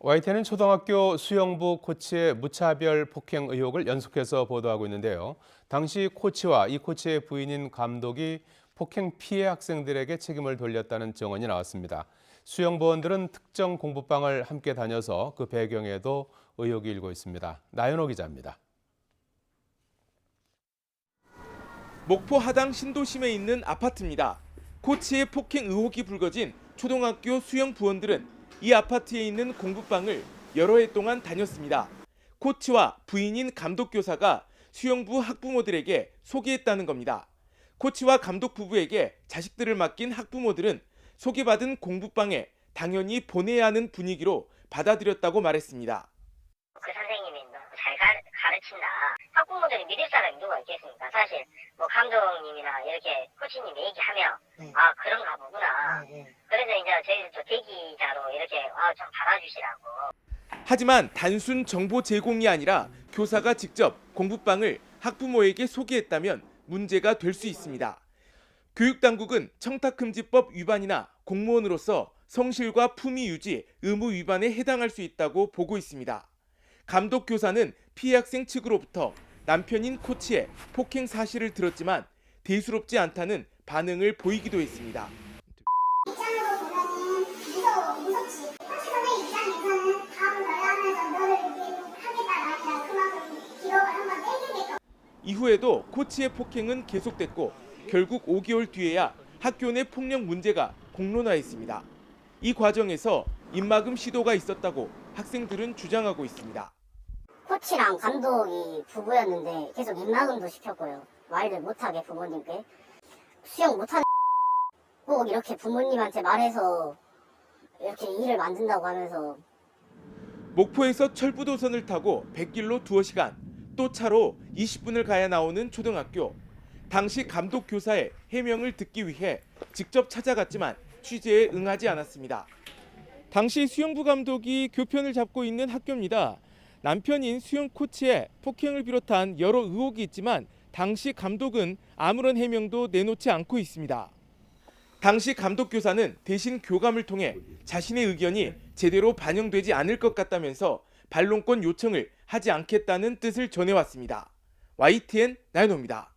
YTN은 초등학교 수영부 코치의 무차별 폭행 의혹을 연속해서 보도하고 있는데요. 당시 코치와 이 코치의 부인인 감독이 폭행 피해 학생들에게 책임을 돌렸다는 증언이 나왔습니다. 수영부원들은 특정 공부방을 함께 다녀서 그 배경에도 의혹이 일고 있습니다. 나연호 기자입니다. 목포 하당 신도심에 있는 아파트입니다. 코치의 폭행 의혹이 불거진 초등학교 수영부원들은 이 아파트에 있는 공부방을 여러 해 동안 다녔습니다. 코치와 부인인 감독교사가 수영부 학부모들에게 소개했다는 겁니다. 코치와 감독 부부에게 자식들을 맡긴 학부모들은 소개받은 공부방에 당연히 보내야 하는 분위기로 받아들였다고 말했습니다. 그 선생님이 잘 가르친다. 학부모들이 믿을 사람이 누가 있겠습니까? 사실 뭐 감독님이나 이렇게 코치님이 얘기하면 아 그런가 보구나. 그래서 이제 저희도 대기자로 이렇게 좀 받아주시라고. 하지만 단순 정보 제공이 아니라 교사가 직접 공부방을 학부모에게 소개했다면 문제가 될 수 있습니다. 교육당국은 청탁금지법 위반이나 공무원으로서 성실과 품위 유지 의무 위반에 해당할 수 있다고 보고 있습니다. 감독 교사는 피해 학생 측으로부터 남편인 코치의 폭행 사실을 들었지만 대수롭지 않다는 반응을 보이기도 했습니다. 입장으로 보면은 무섭지. 코치 선생님 입장에서는 다음 연락하면서 너를 하겠다가 아니라 그만큼 기록을 한번 떼기겠다. 이후에도 코치의 폭행은 계속됐고 결국 5개월 뒤에야 학교 내 폭력 문제가 공론화했습니다. 이 과정에서 입막음 시도가 있었다고 학생들은 주장하고 있습니다. 코치랑 감독이 부부였는데 계속 입막음도 시켰고요. 말을 못하게 부모님께. 수영 못하는 꼭 이렇게 부모님한테 말해서 이렇게 일을 만든다고 하면서. 목포에서 철부도선을 타고 100길로 두어 시간, 또 차로 20분을 가야 나오는 초등학교. 당시 감독 교사의 해명을 듣기 위해 직접 찾아갔지만 취재에 응하지 않았습니다. 당시 수영부 감독이 교편을 잡고 있는 학교입니다. 남편인 수영 코치의 폭행을 비롯한 여러 의혹이 있지만 당시 감독은 아무런 해명도 내놓지 않고 있습니다. 당시 감독 교사는 대신 교감을 통해 자신의 의견이 제대로 반영되지 않을 것 같다면서 반론권 요청을 하지 않겠다는 뜻을 전해왔습니다. YTN 나연호입니다.